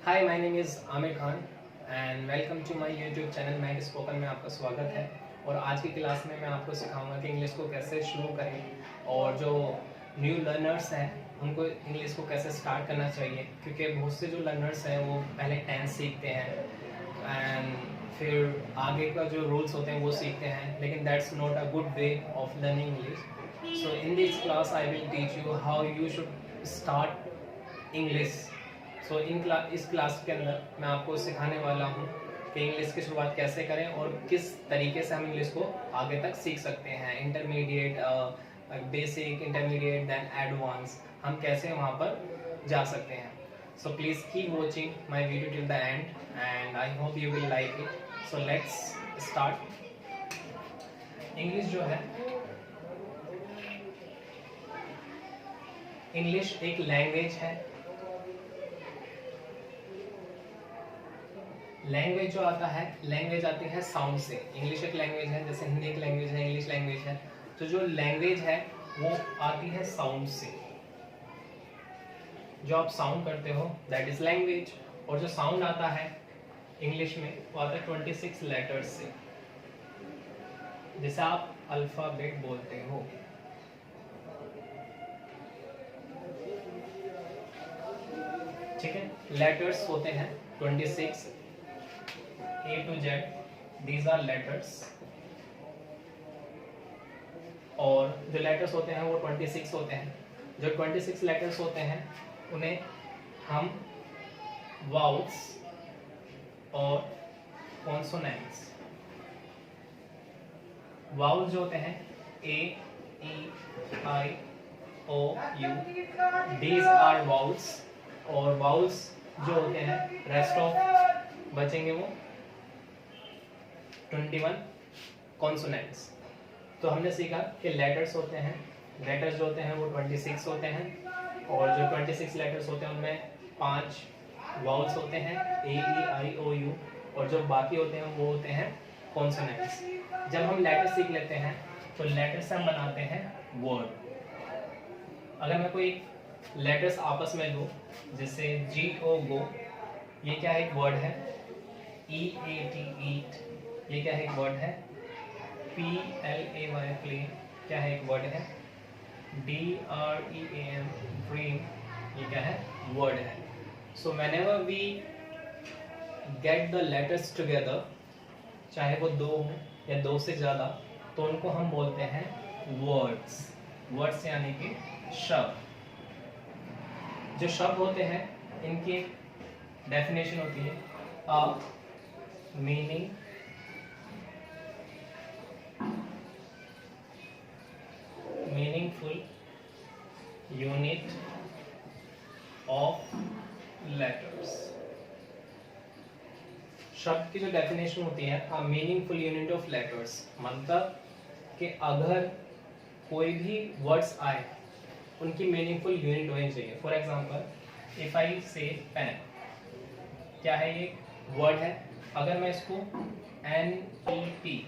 Hi my name is Aamir Khan and welcome to my YouTube channel Mac spoken में आपका स्वागत है। और आज की क्लास में मैं आपको सिखाऊंगा कि इंग्लिश को कैसे शुरू करें और जो न्यू लर्नर्स हैं उनको इंग्लिश को कैसे स्टार्ट करना चाहिए, क्योंकि बहुत से जो लर्नर्स हैं वो पहले टेंस सीखते हैं एंड फिर आगे का जो रूल्स होते हैं वो सीखते हैं, लेकिन that's not a good way of learning English. So in this class I will teach you how you should start English. इस क्लास के अंदर मैं आपको सिखाने वाला हूँ कि इंग्लिश की शुरुआत कैसे करें और किस तरीके से हम इंग्लिश को आगे तक सीख सकते हैं। Intermediate, basic, intermediate, then advance, हम कैसे वहाँ पर जा सकते हैं। So please keep watching my video till the end and I hope you will like it. So let's start. English जो है, इंग्लिश एक लैंग्वेज है। लैंग्वेज जो आता है, लैंग्वेज आती है साउंड से। इंग्लिश एक लैंग्वेज है, जैसे हिंदी एक लैंग्वेज है, इंग्लिश लैंग्वेज है। तो जो लैंग्वेज है वो आती है साउंड से। जो आप साउंड करते हो दैट इज लैंग्वेज। और जो साउंड आता है इंग्लिश में वो आता है 26 लेटर्स से, जिसे आप अल्फाबेट बोलते हो। ठीक है, लेटर्स होते हैं 26, A to Z, these are letters। और जो लेटर्स होते हैं वो 26 होते हैं। जो 26 लेटर्स होते हैं उन्हें हम वाउल्स और कॉन्सोनेंट्स, वाउल्स जो होते हैं A, E, I, O, U, these are vowels. और वाउल्स जो होते हैं, रेस्ट ऑफ बचेंगे वो 21 कॉन्सोनेंट्स। तो हमने सीखा कि लेटर्स होते हैं, लेटर्स जो होते हैं वो 26 होते हैं। और जो 26 लेटर्स होते हैं उनमें 5 वाउल्स होते हैं, A, E, I, O, U। और जो बाकी होते हैं वो होते हैं कॉन्सोनेंट्स। जब हम लेटर्स सीख लेते हैं तो लेटर्स से हम बनाते हैं वर्ड। अगर मैं कोई लेटर्स आपस में लूँ, जैसे G, O, गो, ये क्या है? एक वर्ड है। E, A, T, ईट, ये क्या है? एक वर्ड है। P, L, A, Y, play, क्या है? एक वर्ड है। D, R, E, A, M, dream, ये क्या है? वर्ड है। So whenever we get the letters together, चाहे वो 2 हो या 2 से ज़्यादा, तो उनको हम बोलते हैं वर्ड्स। वर्ड्स यानी कि शब्द। जो शब्द होते हैं इनकी डेफिनेशन होती है अ meaning, meaningful unit of letters. शब्द की जो डेफिनेशन होती है a meaningful unit of letters, मतलब कि अगर कोई भी वर्ड्स आए उनकी मीनिंगफुल यूनिट होनी चाहिए। फॉर एग्जांपल इफ आई से पेन, क्या है? ये वर्ड है। अगर मैं इसको NEP,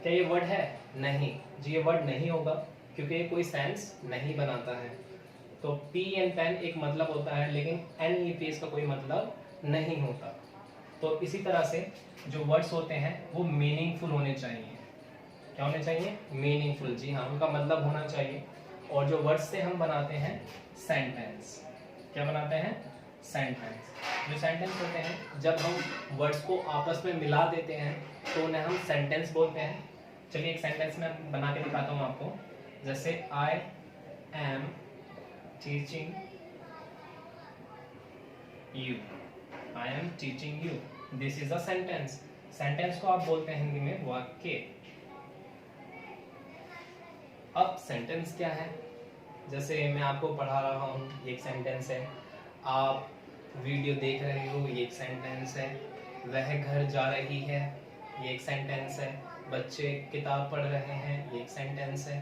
क्या ये वर्ड है? नहीं जी, ये वर्ड नहीं होगा, क्योंकि ये कोई सेंस नहीं बनाता है। तो P एंड पेन एक मतलब होता है, लेकिन NEP इसका कोई मतलब नहीं होता। तो इसी तरह से जो वर्ड्स होते हैं वो मीनिंगफुल होने चाहिए। क्या होने चाहिए? मीनिंगफुल, जी हाँ, उनका मतलब होना चाहिए। और जो वर्ड्स से हम बनाते हैं सेंटेंस, क्या बनाते हैं? सेंटेंस। जो सेंटेंस होते हैं, जब हम वर्ड्स को आपस में मिला देते हैं तो उन्हें हम सेंटेंस बोलते हैं। चलिए एक सेंटेंस में बना के दिखाता हूँ आपको। जैसे I am teaching you, I am teaching you, this is a sentence. Sentence को आप बोलते हैं हिंदी में वाक्य। अब सेंटेंस क्या है? जैसे मैं आपको पढ़ा रहा हूँ, ये एक सेंटेंस है। आप वीडियो देख रहे हो, ये एक सेंटेंस है। वह घर जा रही है, ये एक सेंटेंस है। बच्चे किताब पढ़ रहे हैं, ये एक सेंटेंस है।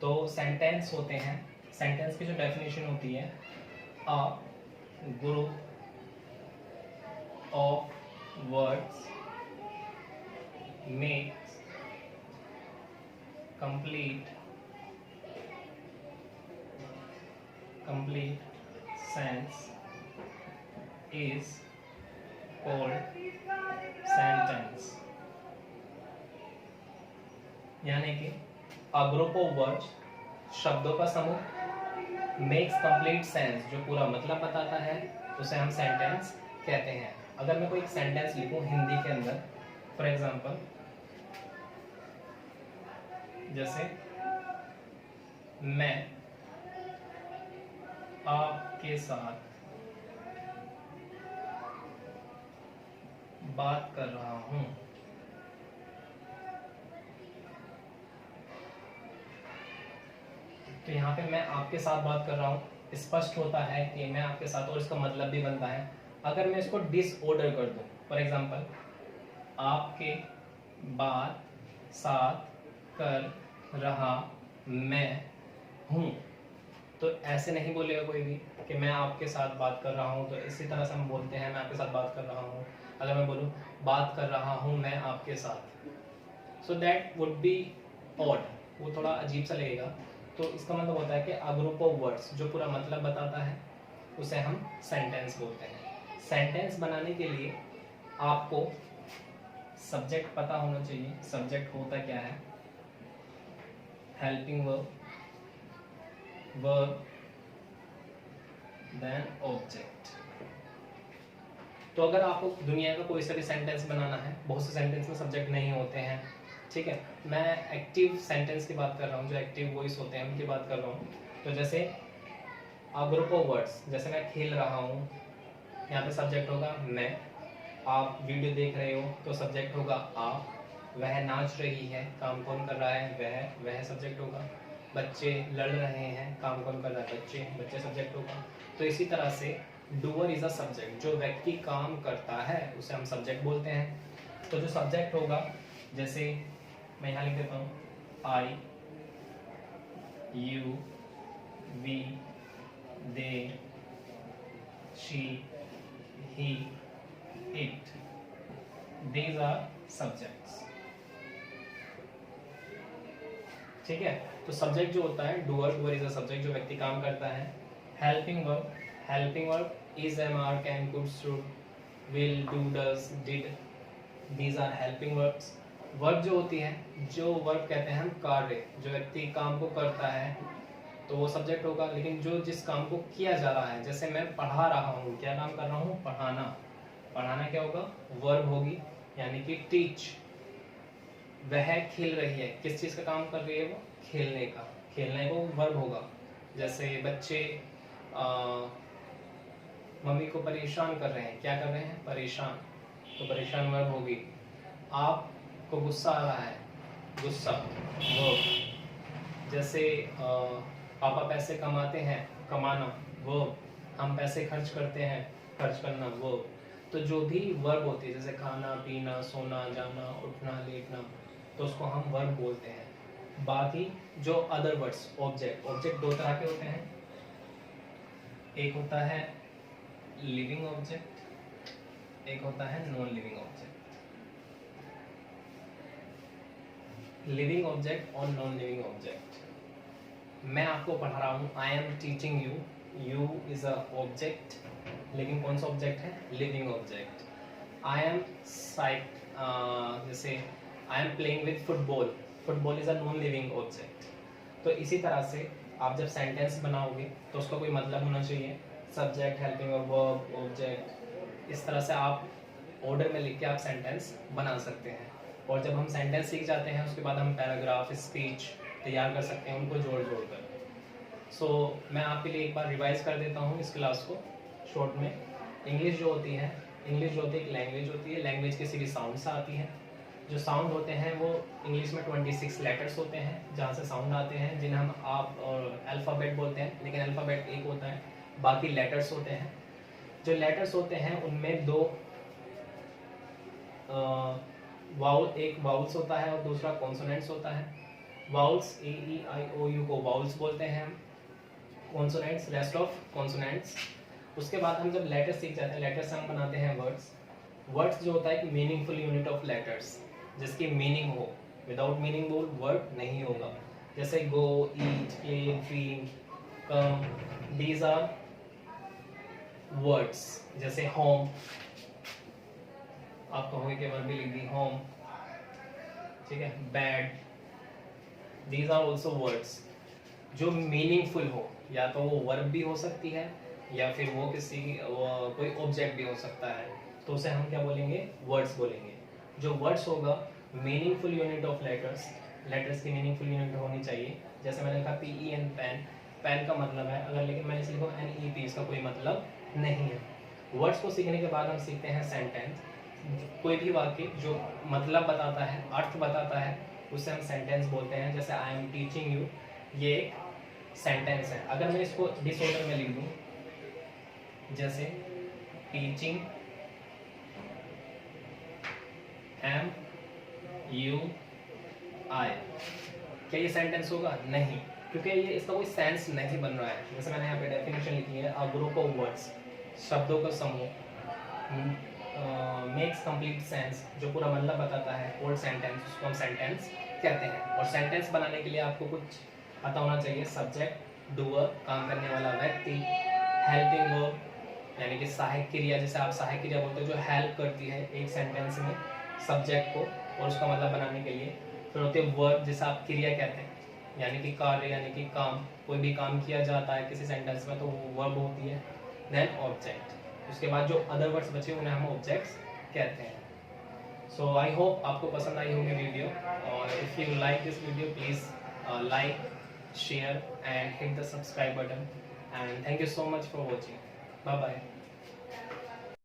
तो सेंटेंस होते हैं, सेंटेंस की जो डेफिनेशन होती है a group of words makes complete sense is called sentence, यानी कि a group of words, शब्दों का समूह, makes complete sense, जो पूरा मतलब बताता है, उसे हम सेंटेंस कहते हैं। अगर मैं कोई एक सेंटेंस लिखूं हिंदी के अंदर, फॉर एग्जाम्पल जैसे मैं आपके साथ बात कर रहा हूं, तो यहाँ पे मैं आपके साथ बात कर रहा हूँ, स्पष्ट होता है कि मैं आपके साथ, और इसका मतलब भी बनता है। अगर मैं इसको डिसऑर्डर कर दूं, फॉर एग्जांपल आपके बात साथ कर रहा मैं हूँ, तो ऐसे नहीं बोलेगा कोई भी कि मैं आपके साथ बात कर रहा हूँ। तो इसी तरह से हम बोलते हैं मैं आपके साथ बात कर रहा हूँ। अगर मैं बोलूँ बात कर रहा हूँ मैं आपके साथ, so that would be odd, वो थोड़ा अजीब सा लगेगा। तो इसका मतलब होता है कि अ ग्रुप ऑफ वर्ड्स, जो पूरा मतलब बताता है, उसे हम सेंटेंस बोलते हैं। सेंटेंस बनाने के लिए आपको सब्जेक्ट पता होना चाहिए। सब्जेक्ट होता क्या है? Helping verb, verb, then object. तो अगर आपको दुनिया का कोई सा भी सेंटेंस बनाना है, बहुत से सेंटेंस में सब्जेक्ट नहीं होते हैं, ठीक है, मैं एक्टिव सेंटेंस की बात कर रहा हूँ, जो एक्टिव वॉइस होते हैं उनकी बात कर रहा हूँ। तो जैसे अ ग्रुप ऑफ वर्ड्स, जैसे मैं खेल रहा हूँ, यहाँ पे सब्जेक्ट होगा मैं। आप वीडियो देख रहे हो तो सब्जेक्ट होगा आप। वह नाच रही है, काम कौन कर रहा है? वह सब्जेक्ट होगा। बच्चे लड़ रहे हैं, काम कौन कर रहा है? बच्चे सब्जेक्ट होगा। तो इसी तरह से डूअर इज अ सब्जेक्ट, जो व्यक्ति काम करता है उसे हम सब्जेक्ट बोलते हैं। तो जो सब्जेक्ट होगा, जैसे मैं यहाँ लिख देता हूँ I, you, we, they, she, he, it, these are subjects। ठीक है, तो सब्जेक्ट जो होता है doer, doer is a subject, जो व्यक्ति काम करता है। Helping verb, helping verb is, am, are, can, could, should, will, do, does, did, these are helping verbs। वर्ब जो होती है, जो वर्ब कहते हैं हम कार्य, जो व्यक्ति काम को करता है, तो वो सब्जेक्ट होगा। लेकिन जो जिस काम को किया जा रहा है, जैसे मैं पढ़ा रहा हूँ, क्या काम कर रहा हूँ? पढ़ाना। पढ़ाना क्या होगा? वर्ब होगी, यानी कि टीच। वह खेल रही है, किस चीज़ का काम कर रही है? वो खेलने का, खेलने को वर्ब होगा। जैसे बच्चे मम्मी को परेशान कर रहे हैं, क्या कर रहे हैं? परेशान, तो परेशान वर्ब होगी। आपको गुस्सा आ रहा है, गुस्सा वर्ब। जैसे पापा पैसे कमाते हैं, कमाना वर्ब। हम पैसे खर्च करते हैं, खर्च करना वर्ब। तो जो भी वर्ब होती है, जैसे खाना, पीना, सोना, जाना, उठना, लेटना, तो उसको हम वर्ब बोलते हैं। बाकी जो अदर वर्ड्स, ऑब्जेक्ट, ऑब्जेक्ट दो तरह के होते हैं। एक होता है लिविंग ऑब्जेक्ट, एक होता है non living object. Living object और नॉन लिविंग ऑब्जेक्ट। मैं आपको पढ़ा रहा हूँ, I am teaching you, you is a object, लेकिन कौन सा ऑब्जेक्ट है? Living object. आई एम जैसे I am playing with football, football is a non living object. तो इसी तरह से आप जब सेंटेंस बनाओगे तो उसका कोई मतलब होना चाहिए, सब्जेक्ट, हेल्पिंग वर्ब, ऑब्जेक्ट। इस तरह से आप ऑर्डर में लिख के आप सेंटेंस बना सकते हैं। और जब हम सेंटेंस सीख जाते हैं, उसके बाद हम पैराग्राफ, स्पीच तैयार कर सकते हैं, उनको जोड़ जोड़ कर। सो मैं आपके लिए एक बार रिवाइज कर देता हूँ इस क्लास को शॉर्ट में। इंग्लिश जो होती है, इंग्लिश जो होती है एक लैंग्वेज होती है। लैंग्वेज किसी भी साउंड से आती है। जो साउंड होते हैं वो इंग्लिश में 26 लेटर्स होते हैं जहाँ से साउंड आते हैं, जिन्हें हम आप और अल्फ़ाबेट बोलते हैं। लेकिन अल्फ़ाबेट एक होता है, बाकी लेटर्स होते हैं। जो लेटर्स होते हैं उनमें दो वाउल, एक वाउल्स होता है और दूसरा कॉन्सोनेंट्स होता है। Vowels A, E, I, O, U को वाउल्स बोलते हैं हम। Consonants, rest of consonants. उसके बाद हम जब लेटर्स सीख जाते हैं, लेटर्स हम बनाते हैं वर्ड्स। वर्ड्स जो होता है एक मीनिंगफुल यूनिट ऑफ लेटर्स, जिसकी मीनिंग हो। विदाउट मीनिंग वो वर्ड नहीं होगा। जैसे go, eat, play, dream, come, these are words, जैसे होम, आप कहोगे कि वर्ब भी लिख दी होम, ठीक है, bad, these are also words जो मीनिंगफुल हो, या तो वो वर्ब भी हो सकती है या फिर वो कोई ऑब्जेक्ट भी हो सकता है, तो उसे हम क्या बोलेंगे, वर्ड्स बोलेंगे। जो वर्ड्स होगा meaningful unit of letters, letters की मीनिंगफुल यूनिट होनी चाहिए। जैसे मैंने कहा PEN पेन, पेन का मतलब है, अगर लेकिन मैं इसे लिखूँ NEP, इसका कोई मतलब नहीं है। वर्ड्स को सीखने के बाद हम सीखते हैं सेंटेंस। कोई भी वाक्य जो मतलब बताता है, अर्थ बताता है, उसे हम सेंटेंस बोलते हैं। जैसे आई एम टीचिंग यू, ये एक सेंटेंस है। अगर मैं इसको डिसऑर्डर में लिख दूं, जैसे टीचिंग एम यू आई, क्या ये सेंटेंस होगा? नहीं, क्योंकि ये इसका कोई सेंस नहीं बन रहा है। जैसे मैंने यहाँ पे डेफिनेशन लिखी है, अ ग्रुप ऑफ वर्ड्स, शब्दों का समूह, मेक्स कंप्लीट सेंस, जो पूरा मतलब बताता है, होल सेंटेंस, उसको हम सेंटेंस कहते हैं। और सेंटेंस बनाने के लिए आपको कुछ पता होना चाहिए, सब्जेक्ट, डूअर, काम करने वाला व्यक्ति, हेल्पिंग वर्ब यानी कि सहायक क्रिया, जैसे आप सहायक क्रिया बोलते हो जो हेल्प करती है एक सेंटेंस में सब्जेक्ट को और उसका मतलब बनाने के लिए। फिर होते हैं वर्ब, जैसे आप क्रिया कहते हैं, यानी कि कार्य, यानी कि काम, कोई भी काम किया जाता है किसी सेंटेंस में तो वो वर्ब होती है। देन ऑब्जेक्ट, उसके बाद जो अदर वर्ड्स बचे उन्हें हम ऑब्जेक्ट्स कहते हैं। सो आई होप आपको पसंद आई होगी वीडियो, और if you like this video please like, share and hit the subscribe button, and thank you so much for watching. Bye bye.